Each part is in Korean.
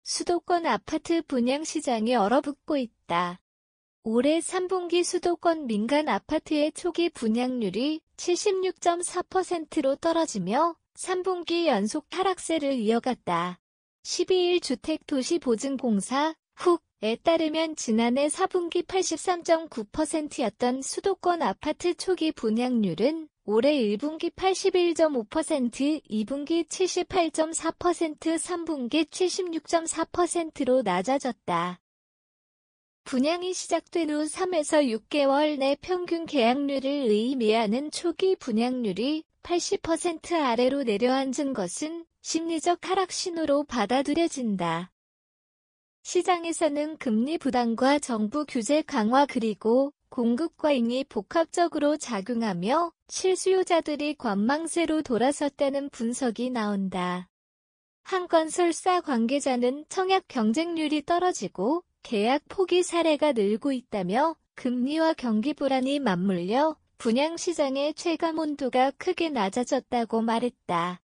수도권 아파트 분양 시장이 얼어붙고 있다. 올해 3분기 수도권 민간 아파트의 초기 분양률이 76.4%로 떨어지며 3분기 연속 하락세를 이어갔다. 12일 주택도시보증공사 훅에 따르면 지난해 4분기 83.9%였던 수도권 아파트 초기 분양률은 올해 1분기 81.5%, 2분기 78.4%, 3분기 76.4%로 낮아졌다. 분양이 시작된 후 3에서 6개월 내 평균 계약률을 의미하는 초기 분양률이 80% 아래로 내려앉은 것은 심리적 하락 신호로 받아들여진다. 시장에서는 금리 부담과 정부 규제 강화 그리고 공급 과잉이 복합적으로 작용하며 실수요자들이 관망세로 돌아섰다는 분석이 나온다. 한 건설사 관계자는 청약 경쟁률이 떨어지고 계약 포기 사례가 늘고 있다며 금리와 경기 불안이 맞물려 분양시장의 체감 온도가 크게 낮아졌다고 말했다.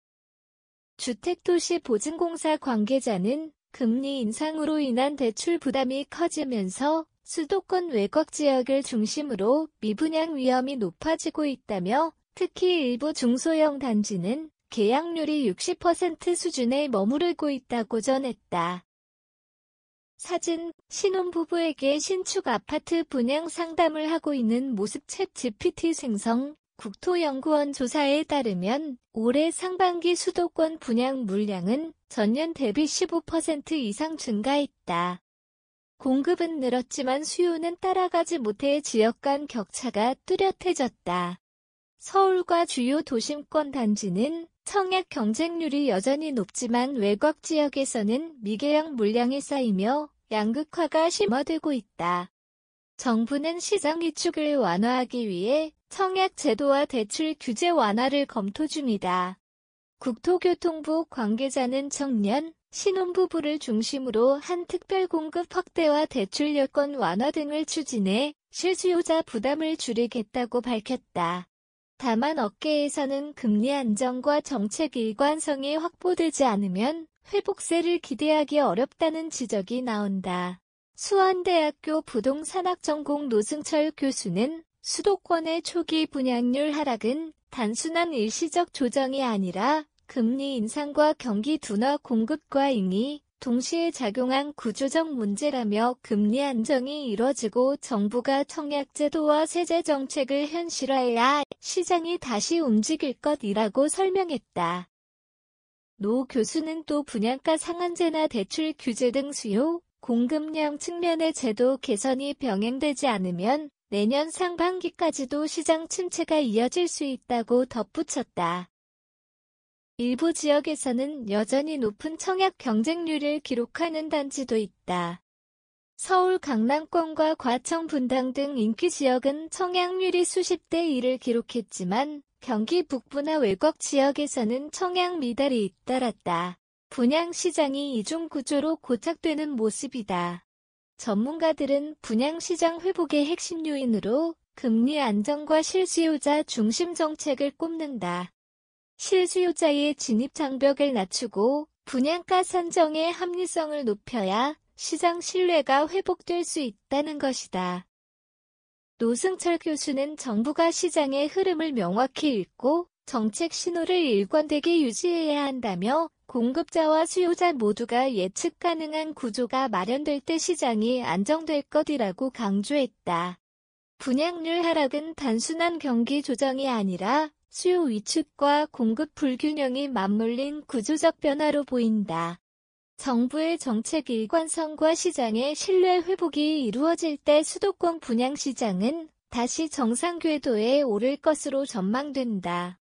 주택도시보증공사 관계자는 금리 인상으로 인한 대출 부담이 커지면서 수도권 외곽 지역을 중심으로 미분양 위험이 높아지고 있다며 특히 일부 중소형 단지는 계약률이 60% 수준에 머무르고 있다고 전했다. 사진, 신혼부부에게 신축 아파트 분양 상담을 하고 있는 모습 챗 GPT 생성, 국토연구원 조사에 따르면 올해 상반기 수도권 분양 물량은 전년 대비 15% 이상 증가했다. 공급은 늘었지만 수요는 따라가지 못해 지역 간 격차가 뚜렷해졌다. 서울과 주요 도심권 단지는 청약 경쟁률이 여전히 높지만 외곽 지역에서는 미계약 물량이 쌓이며 양극화가 심화되고 있다. 정부는 시장 위축을 완화하기 위해 청약 제도와 대출 규제 완화를 검토 중이다. 국토교통부 관계자는 청년, 신혼부부를 중심으로 한 특별 공급 확대와 대출 여건 완화 등을 추진해 실수요자 부담을 줄이겠다고 밝혔다. 다만 업계에서는 금리 안정과 정책 일관성이 확보되지 않으면 회복세를 기대하기 어렵다는 지적이 나온다. 수원대학교 부동산학 전공 노승철 교수는 수도권의 초기 분양률 하락은 단순한 일시적 조정이 아니라 금리 인상과 경기 둔화 공급 과잉이 동시에 작용한 구조적 문제라며 금리 안정이 이뤄지고 정부가 청약제도와 세제 정책을 현실화해야 시장이 다시 움직일 것이라고 설명했다. 노 교수는 또 분양가 상한제나 대출 규제 등 수요, 공급량 측면의 제도 개선이 병행되지 않으면 내년 상반기까지도 시장 침체가 이어질 수 있다고 덧붙였다. 일부 지역에서는 여전히 높은 청약 경쟁률을 기록하는 단지도 있다. 서울 강남권과 과천 분당 등 인기 지역은 청약률이 수십 대 1을 기록했지만 경기 북부나 외곽 지역에서는 청약 미달이 잇따랐다. 분양시장이 이중 구조로 고착되는 모습이다. 전문가들은 분양시장 회복의 핵심 요인으로 금리 안정과 실수요자 중심 정책을 꼽는다. 실수요자의 진입 장벽을 낮추고 분양가 산정의 합리성을 높여야 시장 신뢰가 회복될 수 있다는 것이다. 노승철 교수는 정부가 시장의 흐름을 명확히 읽고 정책 신호를 일관되게 유지해야 한다며 공급자와 수요자 모두가 예측 가능한 구조가 마련될 때 시장이 안정될 것이라고 강조했다. 분양률 하락은 단순한 경기 조정이 아니라 수요 위축과 공급 불균형이 맞물린 구조적 변화로 보인다. 정부의 정책 일관성과 시장의 신뢰 회복이 이루어질 때 수도권 분양시장은 다시 정상 궤도에 오를 것으로 전망된다.